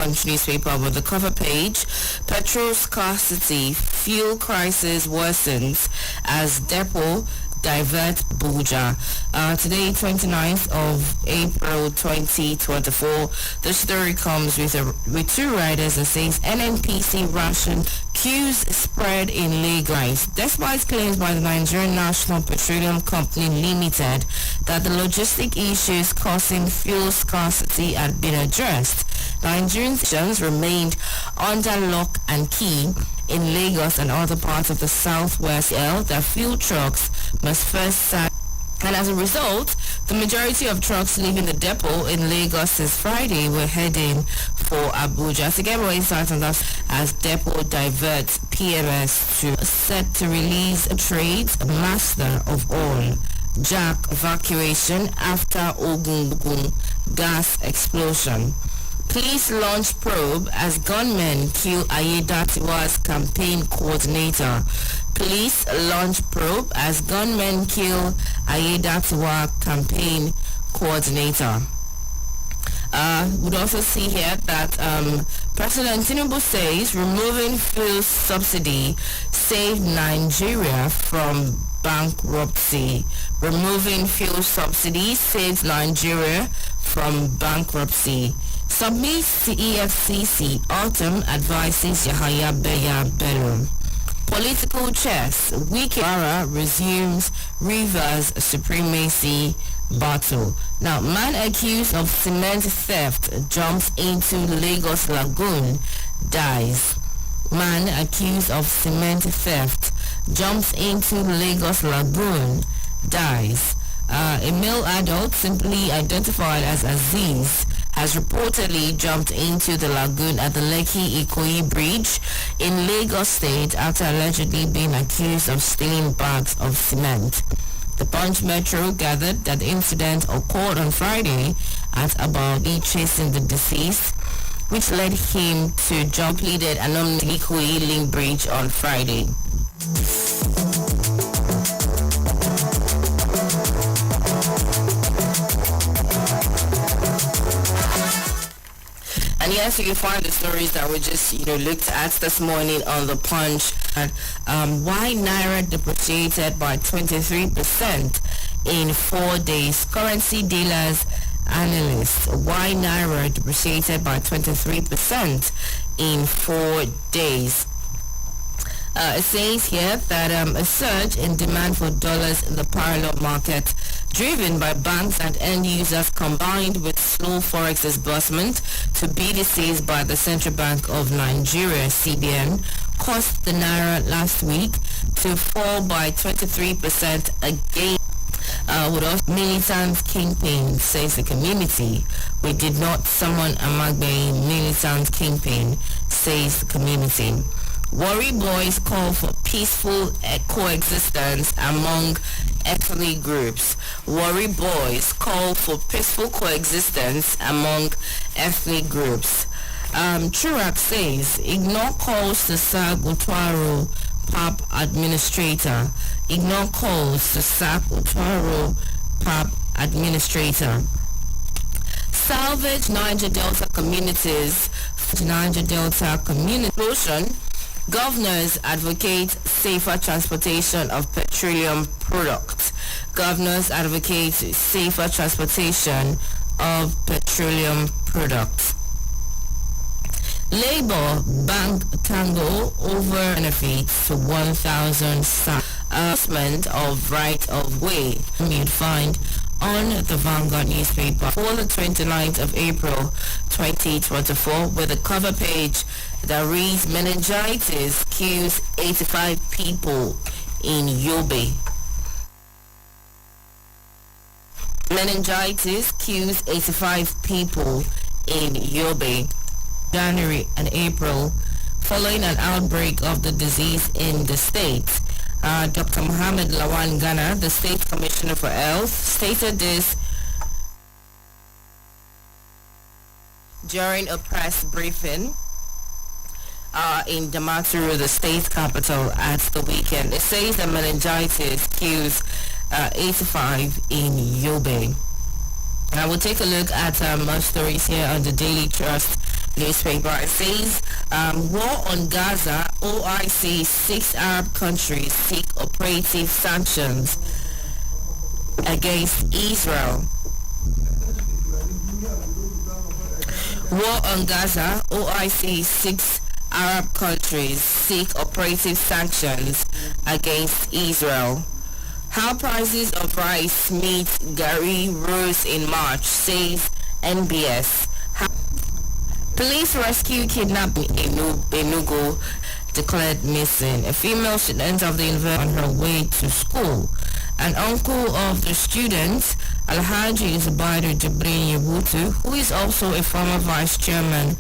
Punch newspaper with the cover page, petrol scarcity, fuel crisis worsens as depot divert Abuja. Today, 29th of April 2024, the story comes with two riders and says NNPC ration queues spread in Lagos. Despite claims by the Nigerian National Petroleum Company Limited that the logistic issues causing fuel scarcity had been addressed, Nigerians remained under lock and key in Lagos and other parts of the southwest. That fuel trucks must first start, and as a result, the majority of trucks leaving the depot in Lagos since Friday were heading for Abuja. To get more insight on that, as depot diverts PMS to set to release trades master of all Jack evacuation after Ogun gas explosion. Police launch probe as gunmen kill Ayedatiwa's campaign coordinator. Police launch probe as gunmen kill Ayedatiwa campaign coordinator. We'd also see here that President Tinubu says removing fuel subsidy saved Nigeria from bankruptcy. Removing fuel subsidy saves Nigeria from bankruptcy. Submits to EFCC, Autumn advises Yahaya Bello. Political chess, Wikibara resumes Rivers supremacy battle. Now, man accused of cement theft jumps into Lagos Lagoon, dies. Man accused of cement theft jumps into Lagos Lagoon, dies. A male adult, simply identified as Aziz, has reportedly jumped into the lagoon at the Lekki Ikoyi Bridge in Lagos State after allegedly being accused of stealing bags of cement. The Punch Metro gathered that the incident occurred on Friday at Abaudi chasing the deceased, which led him to jump pleaded anonymity Ikoyi Link Bridge on Friday. And yes, you can find the stories that we just, looked at this morning on the Punch. Why Naira depreciated by 23% in 4 days. Currency dealers, analysts. Why Naira depreciated by 23% in 4 days. It says here that a surge in demand for dollars in the parallel market, driven by banks and end users, combined with slow forex disbursement to BDCs by the Central Bank of Nigeria, CBN, caused the Naira last week to fall by 23% again. With us, militant kingpin, says the community. We did not summon Amagbe militant kingpin, says the community. Worry Boys call for peaceful coexistence among ethnic groups. Worry Boys call for peaceful coexistence among ethnic groups. Churak says, ignore calls to sack Utwaro PAP administrator. Ignore calls to sack Utwaro PAP administrator. Salvage Niger Delta communities. Niger Delta community motion. Governors advocate safer transportation of petroleum products. Governors advocate safer transportation of petroleum products. Labour bank tango over benefits to 1,000 announcement of right of way. You'd find on the Vanguard newspaper for the 29th of April 2024 with a cover page that reads meningitis kills 85 people in Yobe. Meningitis kills 85 people in Yobe. January and April, following an outbreak of the disease in the state. Dr. Mohammed Lawan Ghana, the State Commissioner for Health, stated this during a press briefing in Damaturu, the state capital, at the weekend. It says that meningitis kills 85 in Yobe. I will take a look at more stories here on the Daily Trust newspaper. It says, war on Gaza, OIC, 6 Arab countries seek operative sanctions against Israel. War on Gaza, OIC, 6 Arab countries seek operative sanctions against Israel. How prices of rice, meat, gari rose in March, says NBS. Police rescue kidnapping in Enugu, declared missing. A female student of the university on her way to school. An uncle of the student, Alhaji Zubairu Jibrin Yabutu, who is also a former vice chairman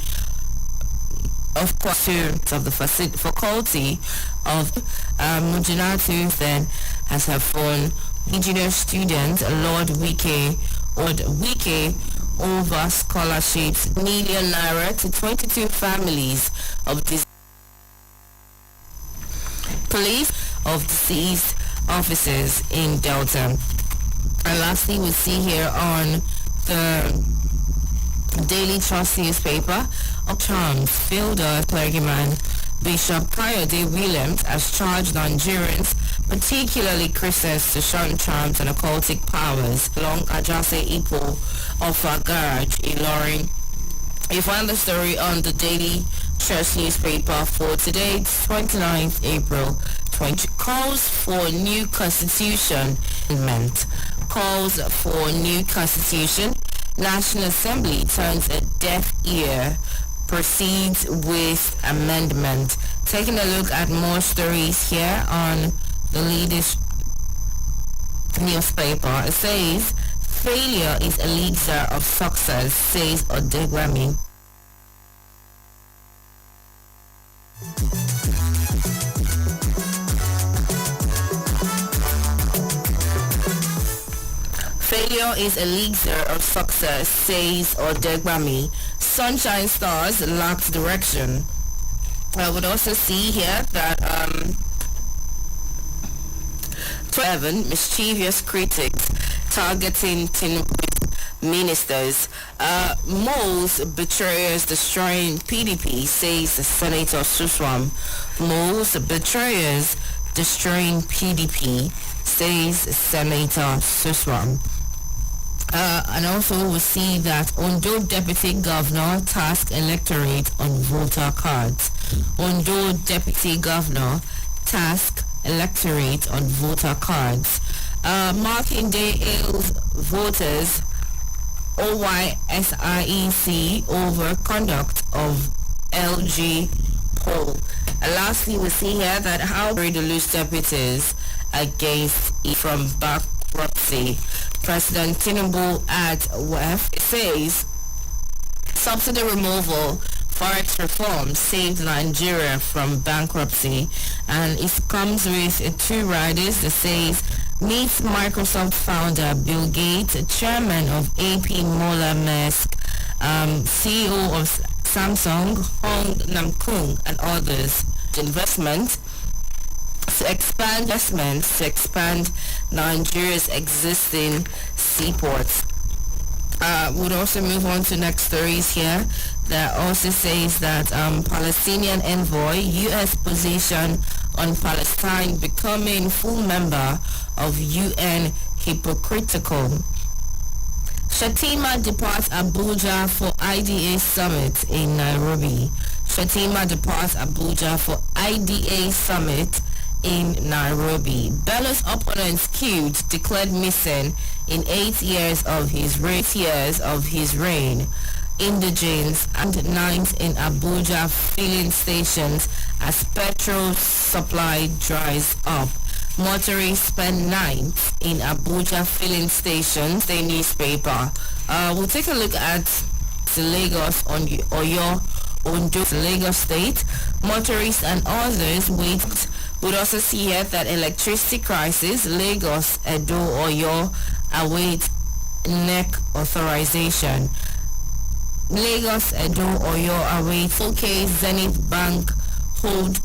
of the faculty of Mujinatu, then has her phone. Indigenous student Lord Wike over scholarships, £1,000,000 to 22 families of police of deceased officers in Delta. And lastly, we see here on the Daily Trust newspaper, Charms Fielder clergyman Bishop Kayode Williams has charged Nigerians, particularly Christians, to shun charms and occultic powers along Ajase Ipo of our garage in Ilorin. You find the story on the Daily Trust newspaper for today, 29th April 20. Calls for new constitution amendment. Calls for new constitution. National Assembly turns a deaf ear, proceeds with amendment. Taking a look at more stories here on the latest newspaper. It says, failure is elixir of success, says Odegbami. Failure is elixir of success, says Odegbami. Sunshine stars lacked direction. I would also see here that 11 mischievous critics targeting ministers. Moles betrayers destroying PDP, says Senator Suswam. Moles betrayers destroying PDP, says Senator Suswam. And also we see that Ondo Deputy Governor task electorate on voter cards. Ondo Deputy Governor task electorate on voter cards. Marking Day hails voters OYSIEC over conduct of LG poll. And lastly, we see here that how to lose deputies against from bankruptcy. President Tinubu at WEF says subsidy removal, forex reform saved Nigeria from bankruptcy, and it comes with 2 riders that says meets Microsoft founder Bill Gates, chairman of AP Mola Maersk, CEO of Samsung Hong Nam-kung, and others. Investment to expand Nigeria's existing seaports. We'll also move on to next stories here that also says that Palestinian envoy, U.S. position on Palestine becoming full member of UN hypocritical. Shatima departs Abuja for IDA summit in Nairobi. Shatima departs Abuja for IDA summit in Nairobi. Bello's opponents killed, declared missing in 8 years of his reign. Indigents and nights in Abuja filling stations as petrol supply dries up. Motorists spend nights in Abuja filling stations. The newspaper. We'll take a look at the Lagos on Oyo, Ondo, Lagos State. Motorists and others wait. We'd also see here that electricity crisis, Lagos, Edo, Oyo await NEC authorization. Lagos, Edo, Oyo await OK Zenith Bank Hold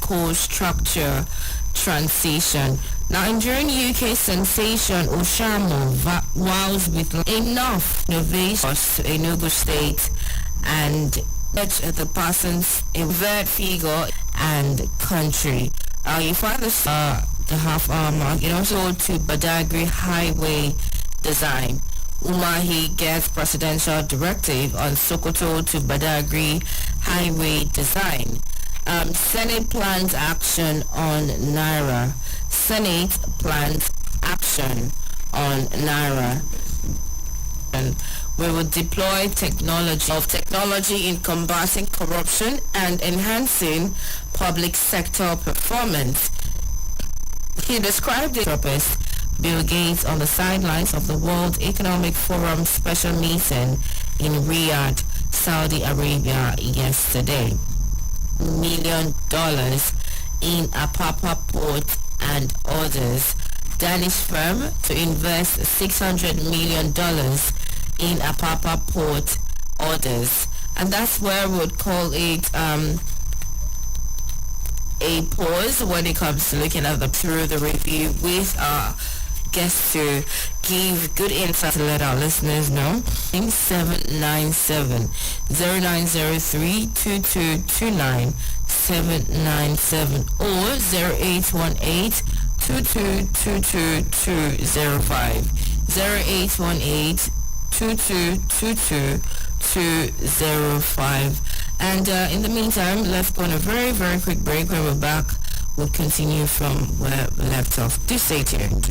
Co structure transition. Nigerian UK sensation Oshamo wows with enough innovation to Enugu State and the person's invert figure and country. You find this the half hour mark. It also to Badagry Highway design. Umahi gets presidential directive on Sokoto to Badagry Highway design. Senate plans action on Naira. Senate plans action on Naira. And we will deploy technology in combating corruption and enhancing public sector performance. He described the purpose. Bill Gates on the sidelines of the World Economic Forum special meeting in Riyadh, Saudi Arabia yesterday. $1 million in Apapa port and others. Danish firm to invest $600 million in Apapa port orders. And that's where we would call it a pause when it comes to looking at through the review with our guests to give good insight to let our listeners know. 797 0903 2229 797 or 0818 2222205 0818 2222205. And in the meantime, let's go on a very, very quick break. When we're back, we'll continue from where we left off. Do stay tuned.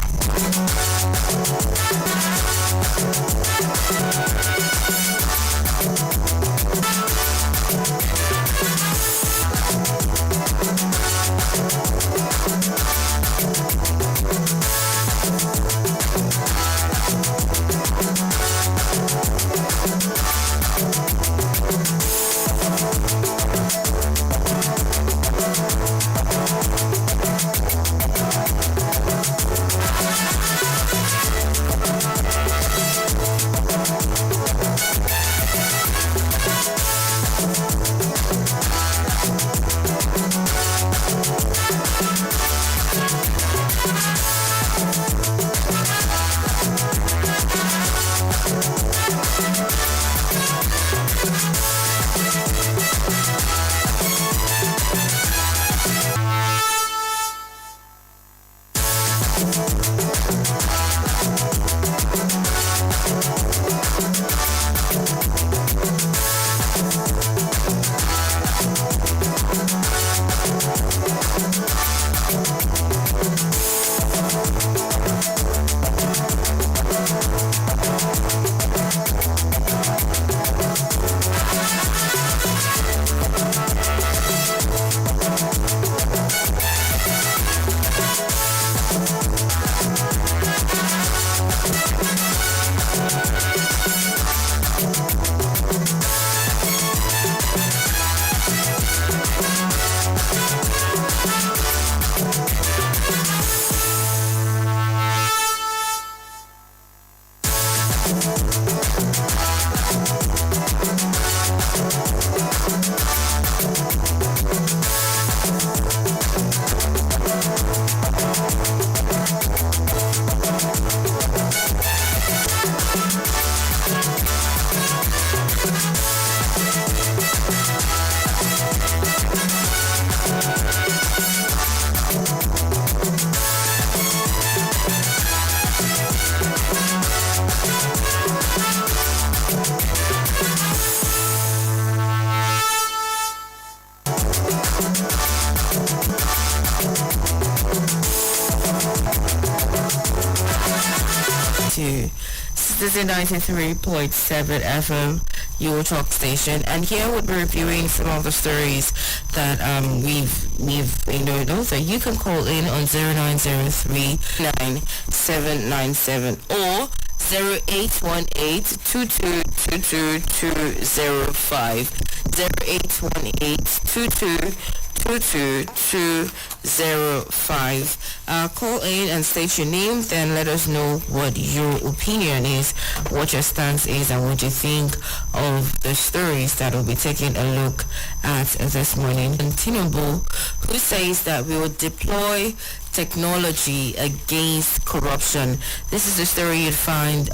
To Citizen 93.7 FM, your talk station, and here we'll be reviewing some of the stories that we've so you can call in on 0903 9797 or 0818 222205 0818 22205. Call in and state your name, then let us know what your opinion is, what your stance is, and what you think of the stories that we'll be taking a look at this morning. And Tinubu, who says that we will deploy technology against corruption. This is a story you'd find,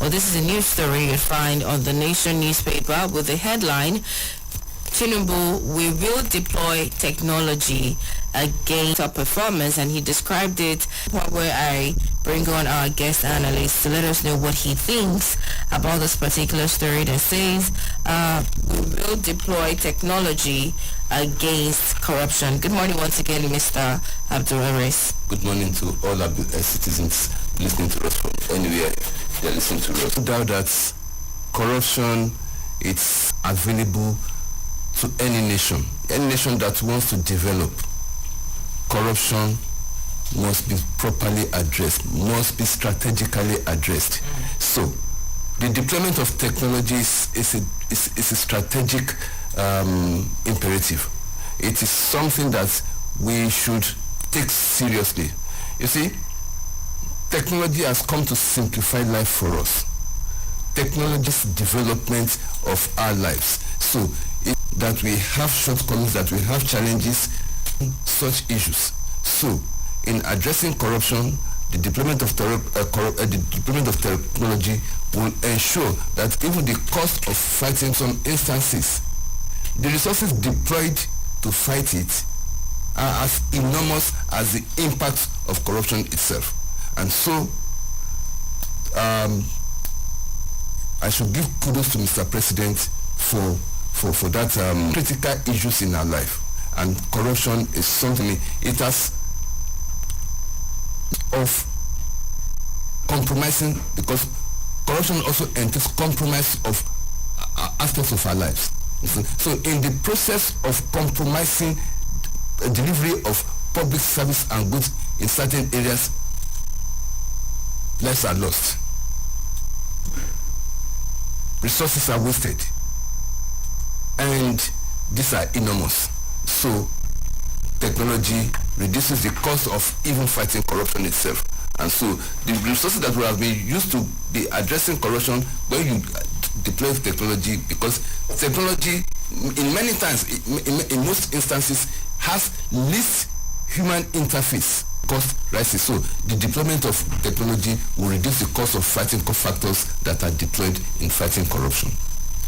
this is a news story you'd find on the Nation newspaper with the headline, Tinubu, we will deploy technology against our performance, and he described it where I bring on our guest analyst to let us know what he thinks about this particular story that says we will deploy technology against corruption. Good morning once again, Mr. Abdul-Aris. Good morning to all our citizens listening to us from anywhere they're listening to us. No doubt that corruption is available to any nation that wants to develop. Corruption must be properly addressed, must be strategically addressed. So, the deployment of technology is a strategic imperative. It is something that we should take seriously. You see, technology has come to simplify life for us. Technology's development of our lives. So, that we have shortcomings, that we have challenges, such issues. So, in addressing corruption, the deployment of technology will ensure that even the cost of fighting some instances, the resources deployed to fight it are as enormous as the impact of corruption itself. And so, I should give kudos to Mr. President for that critical issues in our life. And corruption is something, it has of compromising, because corruption also entails compromise of aspects of our lives. So in the process of compromising delivery of public service and goods in certain areas, lives are lost. Resources are wasted. And these are enormous. So technology reduces the cost of even fighting corruption itself. And so the resources that will have been used to be addressing corruption when you deploy technology, because technology in many times, in most instances, has least human interface. Cost rises. So the deployment of technology will reduce the cost of fighting factors that are deployed in fighting corruption.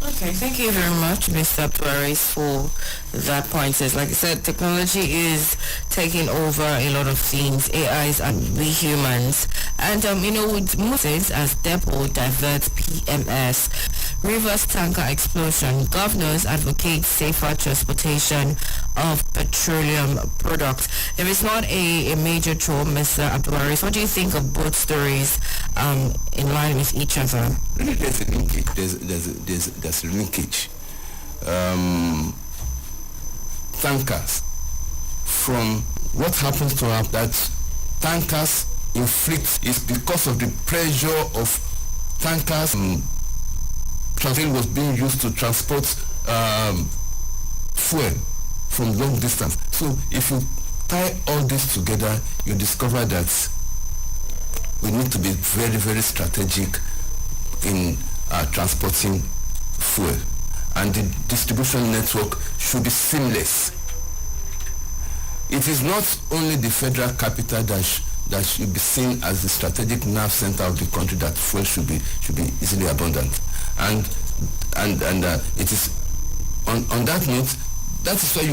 Okay, thank you very much, Mr. Abdul-Aris, for that point. Like I said, technology is taking over a lot of things, AIs and we humans. And, with Moses as depot diverts PMS, Rivers tanker explosion, governors advocate safer transportation of petroleum products. If it's not a major troll, Mr. Abdul-Aris, what do you think of both stories in line with each other? There's a linkage. There's a linkage. Tankers, from what happens to our that tankers inflict is because of the pressure of tankers. Train was being used to transport fuel from long distance. So if you tie all this together, you discover that we need to be very, very strategic in transporting fuel. And the distribution network should be seamless. It is not only the federal capital that should be seen as the strategic nerve center of the country that fuel should be easily abundant. And it is on that note, that is why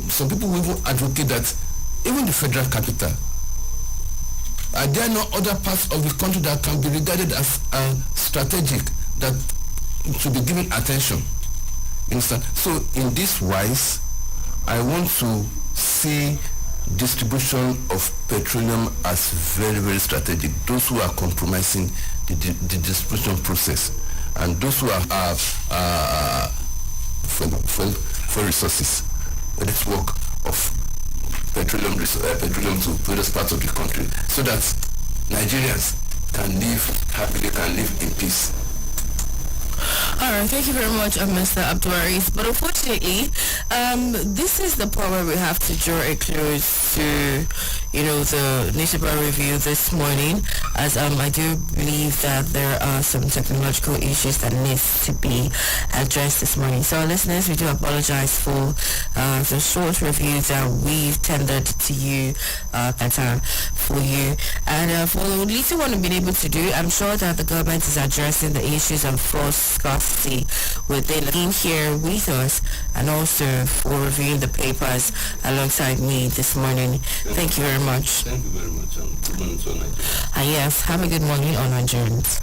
some people will even advocate that even the federal capital, are there no other parts of the country that can be regarded as strategic, that should be given attention? Understand? So in this wise, I want to see distribution of petroleum as very, very strategic. Those who are compromising the distribution process, and those who are for resources, the network of petroleum to various parts of the country, so that Nigerians can live happily, can live in peace. All right, thank you very much, Mr. Abdul-Aris. But unfortunately, definitely. This is the point where we have to draw a close to, the newspaper review this morning, as I do believe that there are some technological issues that needs to be addressed this morning. So listeners, we do apologize for the short review that we've tendered to you, for you. And for the little one we've been able to do, I'm sure that the government is addressing the issues of force scarcity within being here with us, and also for reviewing the papers alongside me this morning. Thank you very much. Thank you very much. Good morning to Nigeria. Yes, have a good morning on Nigerians.